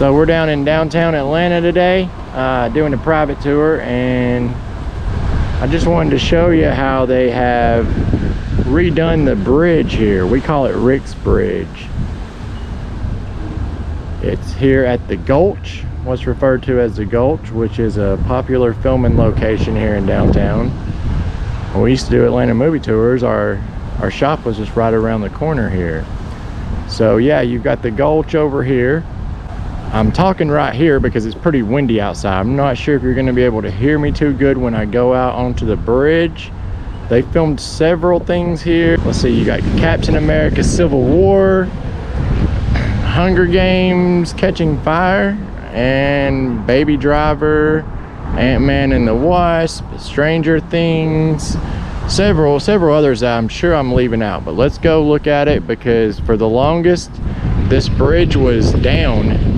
So we're down in downtown Atlanta today, doing a private tour, and I just wanted to show you how they have redone the bridge here. We call it Rick's Bridge. It's here at the Gulch, what's referred to as the Gulch, which is a popular filming location here in downtown. When we used to do Atlanta movie tours, our shop was just right around the corner here. So yeah, you've got the Gulch over here. I'm talking right here because it's pretty windy outside. I'm not sure if you're going to be able to hear me too good when I go out onto the bridge. They filmed several things here. Let's see, you got Captain America Civil War, Hunger Games Catching Fire, and Baby Driver, Ant-Man and the Wasp, Stranger Things, several others that I'm sure I'm leaving out. But let's go look at it, because for the longest this bridge was down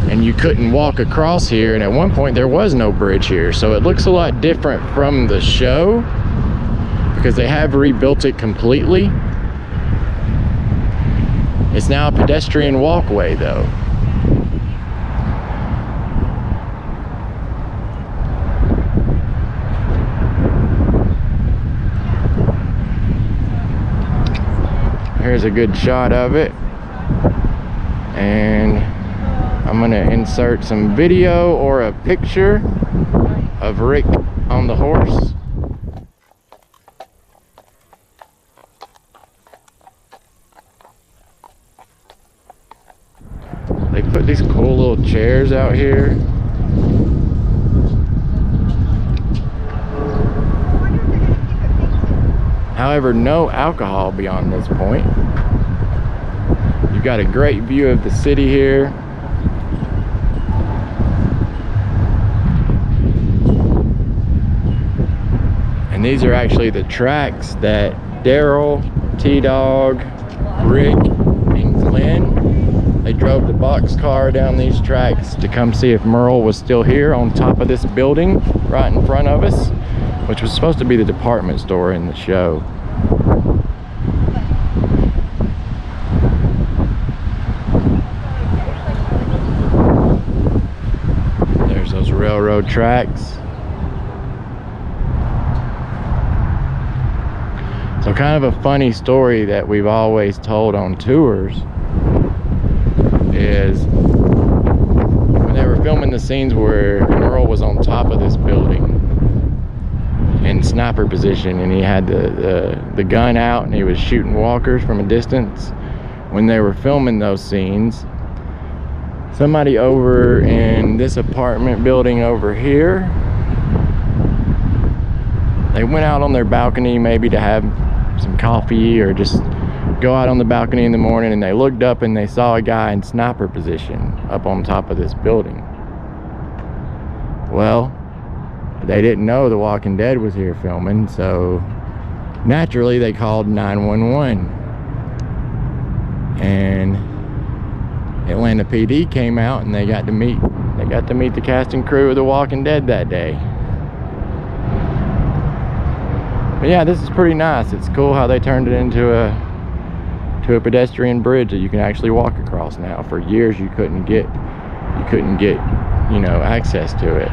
and you couldn't walk across here, and at one point there was no bridge here. So it looks a lot different from the show because they have rebuilt it completely. It's now a pedestrian walkway though. Here's a good shot of it, and I'm gonna insert some video or a picture of Rick on the horse. They put these cool little chairs out here. However, no alcohol beyond this point. You've got a great view of the city here. And these are actually the tracks that Daryl, T-Dog, Rick, and Glenn, they drove the boxcar down these tracks to come see if Merle was still here on top of this building right in front of us, which was supposed to be the department store in the show. There's those railroad tracks. So kind of a funny story that we've always told on tours is when they were filming the scenes where Merle was on top of this building in sniper position, and he had the gun out and he was shooting walkers from a distance. When they were filming those scenes, somebody over in this apartment building over here, they went out on their balcony maybe to have some coffee or just go out on the balcony in the morning, and they looked up and they saw a guy in sniper position up on top of this building. Well, they didn't know The Walking Dead was here filming, so naturally they called 911, and Atlanta PD came out and they got to meet the cast and crew of The Walking Dead that day. But yeah, this is pretty nice. It's cool how they turned it into a pedestrian bridge that you can actually walk across now. For years you couldn't get, you know, access to it.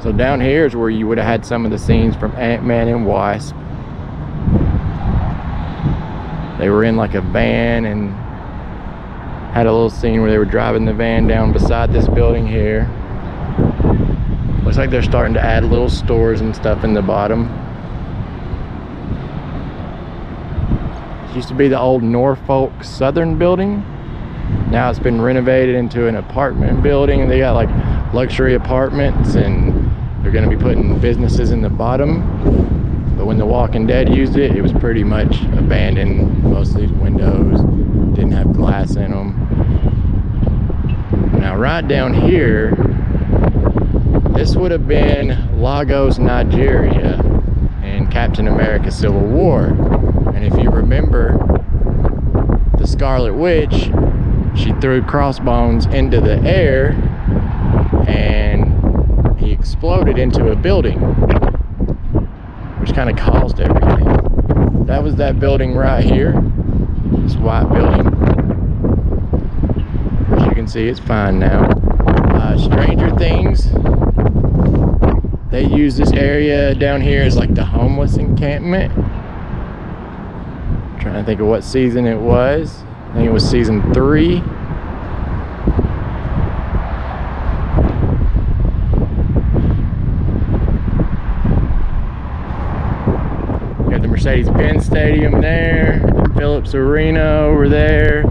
So down here is where you would have had some of the scenes from Ant-Man and Wasp. They were in like a van and had a little scene where they were driving the van down beside this building here. Looks like they're starting to add little stores and stuff in the bottom. It used to be the old Norfolk Southern building. Now it's been renovated into an apartment building, and they got like luxury apartments, and they're going to be putting businesses in the bottom. But when The Walking Dead used it, it was pretty much abandoned. Most of these windows didn't have glass in them. Now right down here, this would have been Lagos, Nigeria in Captain America Civil War. And if you remember, the the Scarlet Witch, she threw crossbones into the air and he exploded into a building, which kind of caused everything. That was that building right here, this white building. As you can see, it's fine now. Stranger Things, they use this area down here as like the homeless encampment. I'm trying to think of what season it was. I think it was season 3. Got the Mercedes-Benz Stadium there, the Phillips Arena over there,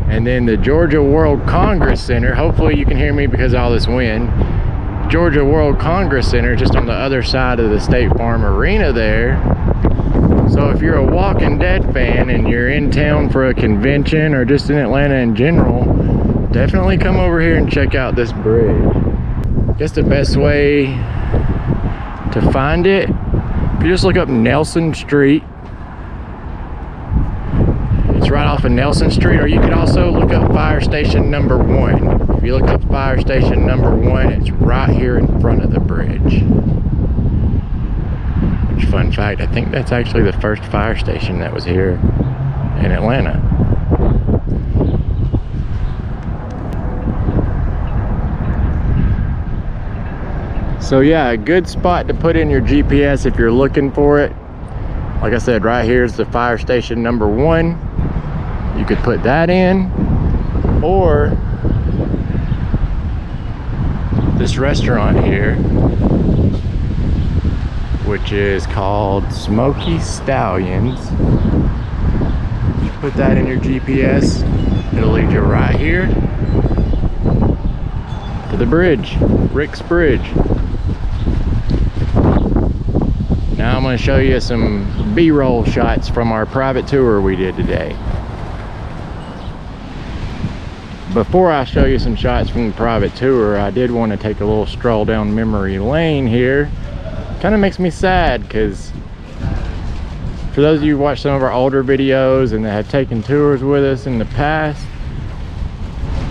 and then the Georgia World Congress Center. Hopefully you can hear me because of all this wind. Georgia World Congress Center just on the other side of the State Farm Arena there. So if you're a Walking Dead fan and you're in town for a convention or just in Atlanta in general, definitely come over here and check out this bridge. I guess the best way to find it, if you just look up Nelson Street, it's right off of Nelson Street, or you could also look up Fire Station number 1. If you look up Fire Station number 1, it's right here in front of the bridge. Which, fun fact, I think that's actually the first fire station that was here in Atlanta. So yeah, a good spot to put in your GPS if you're looking for it. Like I said, right here is the Fire Station number 1. You could put that in, or this restaurant here, which is called Smoky Stallions. Put that in your GPS, it'll lead you right here to the bridge, Rick's Bridge. Now I'm going to show you some B-roll shots from our private tour we did today. Before I show you some shots from the private tour, I did want to take a little stroll down memory lane here. Kind of makes me sad because for those of you who watch some of our older videos and that have taken tours with us in the past,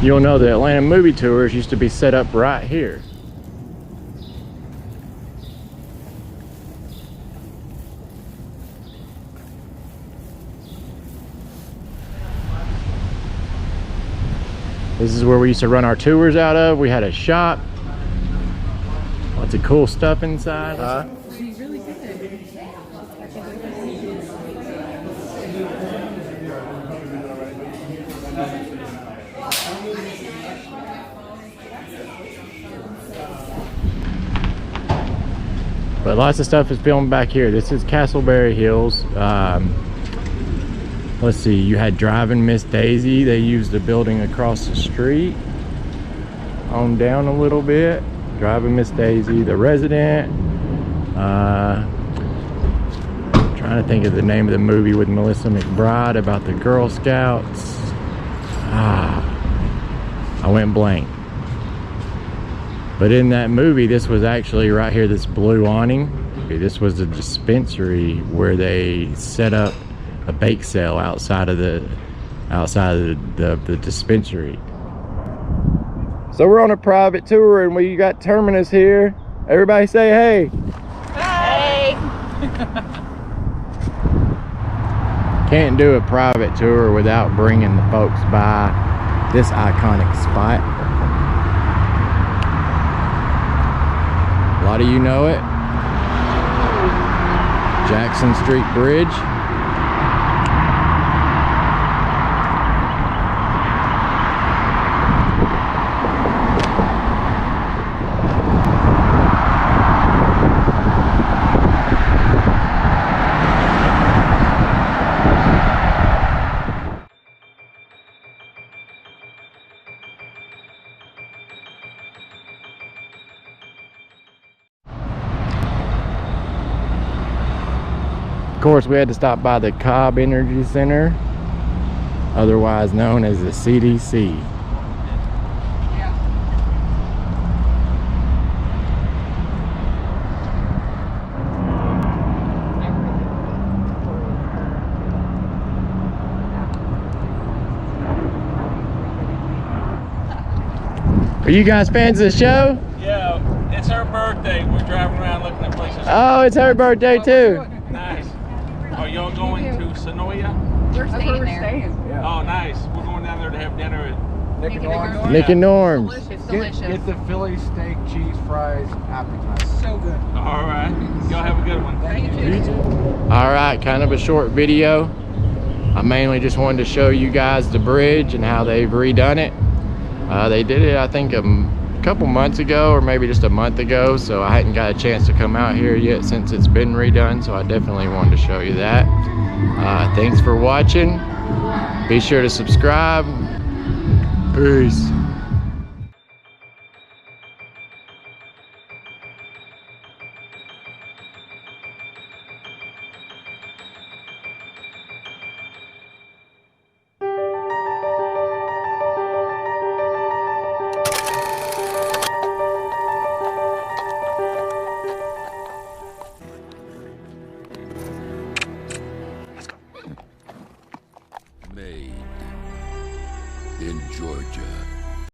you'll know that Atlanta movie tours used to be set up right here. This is where we used to run our tours out of. We had a shop. Lots of cool stuff inside. She's really good. But lots of stuff is filmed back here. This is Castleberry Hills. Let's see, you had Driving Miss Daisy. They used the building across the street. On down a little bit. Driving Miss Daisy, The Resident. Trying to think of the name of the movie with Melissa McBride about the Girl Scouts. I went blank. But in that movie, this was actually right here, this blue awning. This was a dispensary where they set up a bake sale outside of the dispensary. So we're on a private tour and we got Terminus here. Everybody say hey. Hey! Can't do a private tour without bringing the folks by this iconic spot. A lot of you know it. Jackson Street Bridge. Of course, we had to stop by the Cobb Energy Center, otherwise known as the CDC. Are you guys fans of the show? Yeah, it's her birthday. We're driving around looking at places. Oh, it's her birthday too. Nice. Are y'all going to Sonoya? We're staying there. Yeah. Oh, nice. We're going down there to have dinner at Nick and Norm. Nick and Norm's. It's delicious. Get the Philly steak, cheese fries, appetizer. So good. All right. Y'all have a good one. Thank you. All right, kind of a short video. I mainly just wanted to show you guys the bridge and how they've redone it. They did it, I think, a couple months ago or maybe just a month ago, so I hadn't got a chance to come out here yet since it's been redone, so I definitely wanted to show you that. Thanks for watching. Be sure to subscribe. Peace. Made in Georgia.